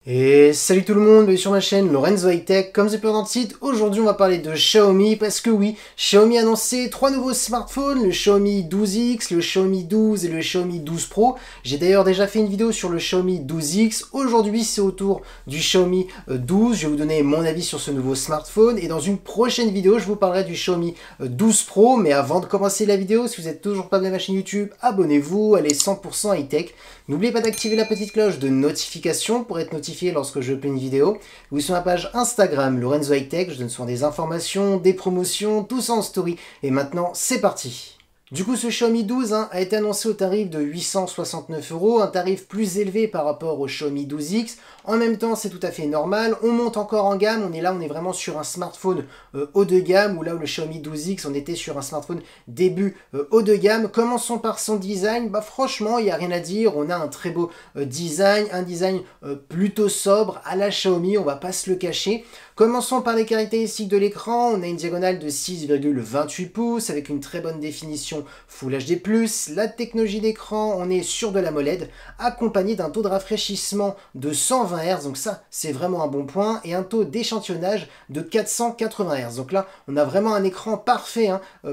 Et salut tout le monde, bienvenue sur ma chaîne Lorenzo High Tech. Comme c'est peu dans le titre, aujourd'hui on va parler de Xiaomi parce que oui, Xiaomi a annoncé 3 nouveaux smartphones, le Xiaomi 12X, le Xiaomi 12 et le Xiaomi 12 Pro. J'ai d'ailleurs déjà fait une vidéo sur le Xiaomi 12X. Aujourd'hui c'est au tour du Xiaomi 12. Je vais vous donner mon avis sur ce nouveau smartphone et dans une prochaine vidéo je vous parlerai du Xiaomi 12 Pro. Mais avant de commencer la vidéo, si vous n'êtes toujours pas abonné à ma chaîne YouTube, abonnez-vous, allez 100% High Tech. N'oubliez pas d'activer la petite cloche de notification pour être notifié lorsque je upload une vidéo. Ou sur ma page Instagram Lorenzo High Tech, je donne souvent des informations, des promotions, tout ça en story. Et maintenant, c'est parti! Du coup, ce Xiaomi 12 a été annoncé au tarif de 869 €, un tarif plus élevé par rapport au Xiaomi 12X. En même temps, c'est tout à fait normal. On monte encore en gamme. On est vraiment sur un smartphone haut de gamme, où là où le Xiaomi 12X, on était sur un smartphone début haut de gamme. Commençons par son design. Bah franchement, il n'y a rien à dire. On a un très beau design, un design plutôt sobre à la Xiaomi, on va pas se le cacher. Commençons par les caractéristiques de l'écran. On a une diagonale de 6,28 pouces avec une très bonne définition Full HD+. La technologie d'écran, on est sur de l'AMOLED, accompagné d'un taux de rafraîchissement de 120 Hz, donc ça c'est vraiment un bon point, et un taux d'échantillonnage de 480 Hz. Donc là, on a vraiment un écran parfait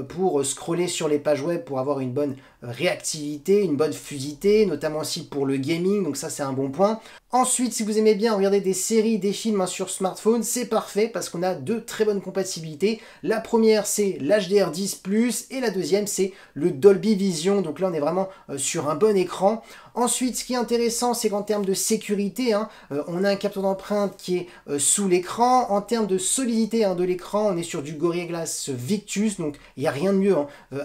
pour scroller sur les pages web, pour avoir une bonne réactivité, une bonne fluidité, notamment aussi pour le gaming, donc ça c'est un bon point. Ensuite, si vous aimez bien regarder des séries, des films sur smartphone, c'est parfait parce qu'on a deux très bonnes compatibilités. La première, c'est l'HDR10+, et la deuxième, c'est le Dolby Vision. Donc là, on est vraiment sur un bon écran. Ensuite, ce qui est intéressant, c'est qu'en termes de sécurité, on a un capteur d'empreinte qui est sous l'écran. En termes de solidité de l'écran, on est sur du Gorilla Glass Victus, donc il n'y a rien de mieux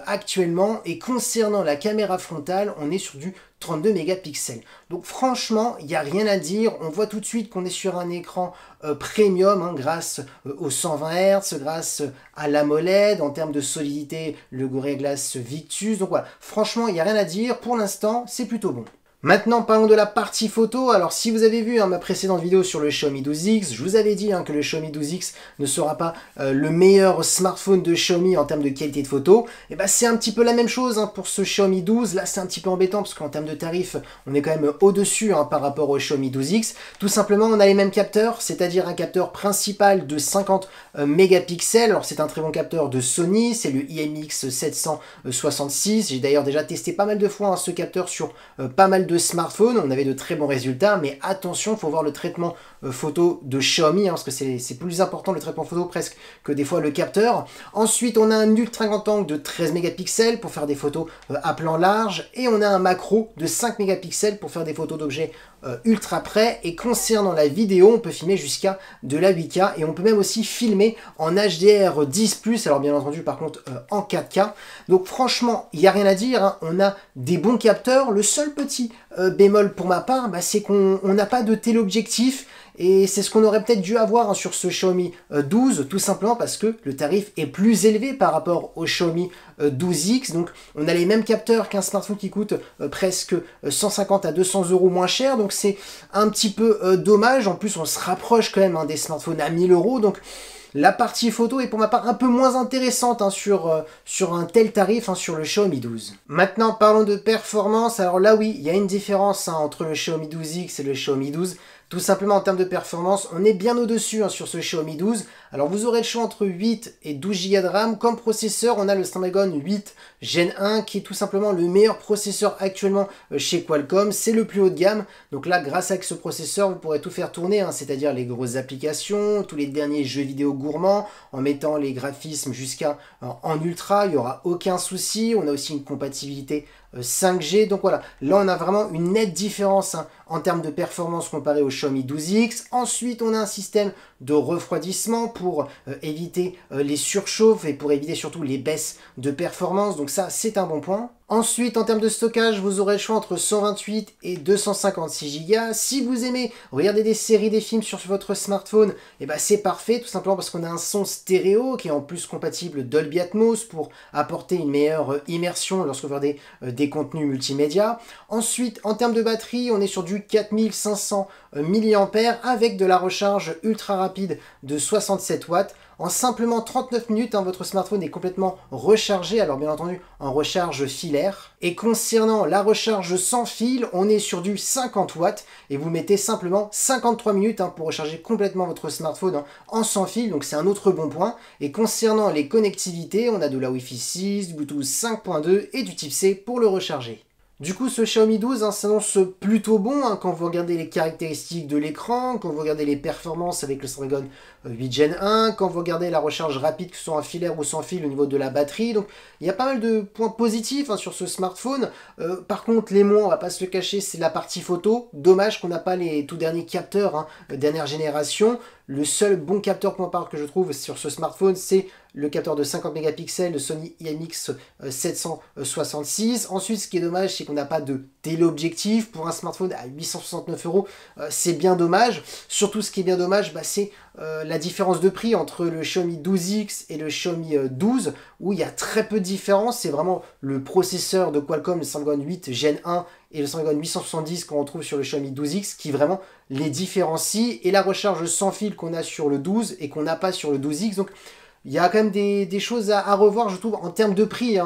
actuellement. Et concernant la caméra frontale, on est sur du 32 mégapixels. Donc franchement, il n'y a rien à dire. On voit tout de suite qu'on est sur un écran premium grâce aux 120 Hz, grâce à l'AMOLED. En termes de solidité, le Gorilla Glass Victus. Donc voilà, franchement, il n'y a rien à dire. Pour l'instant, c'est plutôt bon. Maintenant, parlons de la partie photo. Alors, si vous avez vu ma précédente vidéo sur le Xiaomi 12X, je vous avais dit que le Xiaomi 12X ne sera pas le meilleur smartphone de Xiaomi en termes de qualité de photo. Et bah, c'est un petit peu la même chose pour ce Xiaomi 12. Là, c'est un petit peu embêtant parce qu'en termes de tarifs, on est quand même au-dessus par rapport au Xiaomi 12X. Tout simplement, on a les mêmes capteurs, c'est-à-dire un capteur principal de 50 mégapixels. Alors, c'est un très bon capteur de Sony, c'est le IMX766. J'ai d'ailleurs déjà testé pas mal de fois ce capteur sur pas mal de smartphones, on avait de très bons résultats, mais attention, il faut voir le traitement photo de Xiaomi, parce que c'est plus important le traitement photo presque que des fois le capteur. Ensuite, on a un ultra grand angle de 13 mégapixels pour faire des photos à plan large, et on a un macro de 5 mégapixels pour faire des photos d'objets ultra près. Et concernant la vidéo, on peut filmer jusqu'à de la 8K, et on peut même aussi filmer en HDR10+, alors bien entendu par contre en 4K. Donc franchement, il n'y a rien à dire, on a des bons capteurs. Le seul petit bémol pour ma part, c'est qu'on n'a pas de téléobjectif, et c'est ce qu'on aurait peut-être dû avoir sur ce Xiaomi 12, tout simplement parce que le tarif est plus élevé par rapport au Xiaomi 12X. Donc on a les mêmes capteurs qu'un smartphone qui coûte presque 150 à 200 € moins cher, donc c'est un petit peu dommage. En plus, on se rapproche quand même des smartphones à 1000 €, donc la partie photo est pour ma part un peu moins intéressante sur un tel tarif sur le Xiaomi 12. Maintenant, parlons de performance. Alors là, oui, il y a une différence entre le Xiaomi 12X et le Xiaomi 12. Tout simplement en termes de performance, on est bien au-dessus sur ce Xiaomi 12. Alors vous aurez le choix entre 8 et 12 Go de RAM. Comme processeur, on a le Snapdragon 8 Gen 1 qui est tout simplement le meilleur processeur actuellement chez Qualcomm. C'est le plus haut de gamme. Donc là, grâce à ce processeur, vous pourrez tout faire tourner, c'est-à-dire les grosses applications, tous les derniers jeux vidéo gourmands, en mettant les graphismes jusqu'à en ultra, il n'y aura aucun souci. On a aussi une compatibilité 5G, donc voilà, là on a vraiment une nette différence en termes de performance comparé au Xiaomi 12X. Ensuite, on a un système de refroidissement pour éviter les surchauffes et pour éviter surtout les baisses de performance, donc ça c'est un bon point. Ensuite, en termes de stockage, vous aurez le choix entre 128 et 256 Go. Si vous aimez regarder des séries, des films sur votre smartphone, c'est parfait, tout simplement parce qu'on a un son stéréo qui est en plus compatible Dolby Atmos pour apporter une meilleure immersion lorsque vous regardez des contenus multimédia. Ensuite, en termes de batterie, on est sur du 4500 mAh avec de la recharge ultra rapide de 67 watts. En simplement 39 minutes, votre smartphone est complètement rechargé, alors bien entendu en recharge filaire. Et concernant la recharge sans fil, on est sur du 50 watts et vous mettez simplement 53 minutes pour recharger complètement votre smartphone en sans fil, donc c'est un autre bon point. Et concernant les connectivités, on a de la Wi-Fi 6, du Bluetooth 5.2 et du type C pour le recharger. Du coup, ce Xiaomi 12 s'annonce plutôt bon quand vous regardez les caractéristiques de l'écran, quand vous regardez les performances avec le Snapdragon 8 Gen 1, quand vous regardez la recharge rapide, que ce soit en filaire ou sans fil au niveau de la batterie. Donc, il y a pas mal de points positifs sur ce smartphone. Par contre, les moins, on va pas se le cacher, c'est la partie photo. Dommage qu'on n'a pas les tout derniers capteurs dernière génération. Le seul bon capteur point part que je trouve sur ce smartphone, c'est le capteur de 50 mégapixels de Sony IMX 766. Ensuite, ce qui est dommage, c'est qu'on n'a pas de téléobjectif. Pour un smartphone à 869 €, c'est bien dommage. Surtout, ce qui est bien dommage, c'est la différence de prix entre le Xiaomi 12X et le Xiaomi 12, où il y a très peu de différence. C'est vraiment le processeur de Qualcomm, le Snapdragon 8 Gen 1 et le Snapdragon 870 qu'on retrouve sur le Xiaomi 12X qui vraiment les différencie, et la recharge sans fil qu'on a sur le 12 et qu'on n'a pas sur le 12X. Donc il y a quand même des choses à revoir, je trouve, en termes de prix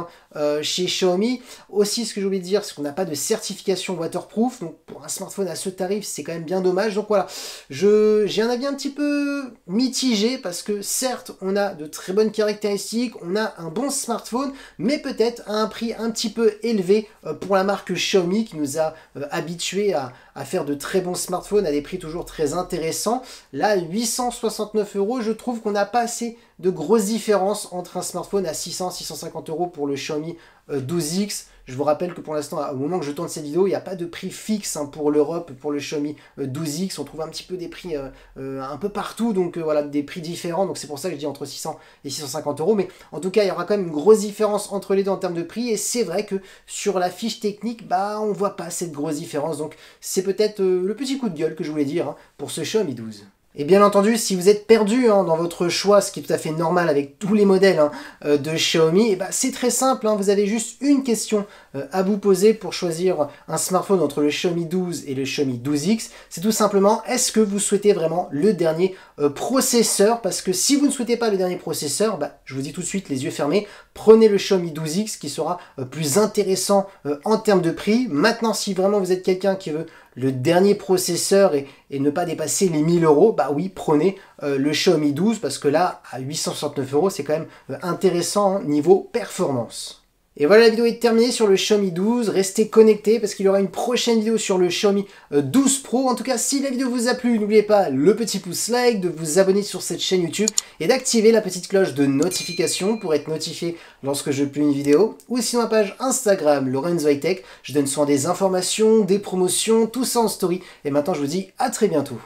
chez Xiaomi. Aussi, ce que j'ai oublié de dire, c'est qu'on n'a pas de certification waterproof. Donc, pour un smartphone à ce tarif, c'est quand même bien dommage. Donc voilà, j'ai un avis un petit peu mitigé parce que certes, on a de très bonnes caractéristiques, on a un bon smartphone, mais peut-être à un prix un petit peu élevé pour la marque Xiaomi qui nous a habitués à faire de très bons smartphones à des prix toujours très intéressants. Là, 869 €, je trouve qu'on n'a pas assez de grosses différences entre un smartphone à 600-650 € pour le Xiaomi 12X. Je vous rappelle que pour l'instant, au moment que je tourne cette vidéo, il n'y a pas de prix fixe pour l'Europe, pour le Xiaomi 12X. On trouve un petit peu des prix un peu partout, donc voilà, des prix différents. Donc c'est pour ça que je dis entre 600 et 650 €. Mais en tout cas, il y aura quand même une grosse différence entre les deux en termes de prix. Et c'est vrai que sur la fiche technique, on ne voit pas cette grosse différence. Donc c'est peut-être le petit coup de gueule que je voulais dire pour ce Xiaomi 12. Et bien entendu, si vous êtes perdu dans votre choix, ce qui est tout à fait normal avec tous les modèles de Xiaomi, c'est très simple, vous avez juste une question à vous poser pour choisir un smartphone entre le Xiaomi 12 et le Xiaomi 12X. C'est tout simplement, est-ce que vous souhaitez vraiment le dernier processeur? Parce que si vous ne souhaitez pas le dernier processeur, je vous dis tout de suite les yeux fermés, prenez le Xiaomi 12X qui sera plus intéressant en termes de prix. Maintenant, si vraiment vous êtes quelqu'un qui veut le dernier processeur et ne pas dépasser les 1000 €, oui, prenez le Xiaomi 12 parce que là, à 869 €, c'est quand même intéressant niveau performance. Et voilà, la vidéo est terminée sur le Xiaomi 12. Restez connectés parce qu'il y aura une prochaine vidéo sur le Xiaomi 12 Pro. En tout cas, si la vidéo vous a plu, n'oubliez pas le petit pouce like, de vous abonner sur cette chaîne YouTube et d'activer la petite cloche de notification pour être notifié lorsque je publie une vidéo. Ou sinon ma page Instagram, Lorenzo High Tech. Je donne souvent des informations, des promotions, tout ça en story. Et maintenant, je vous dis à très bientôt.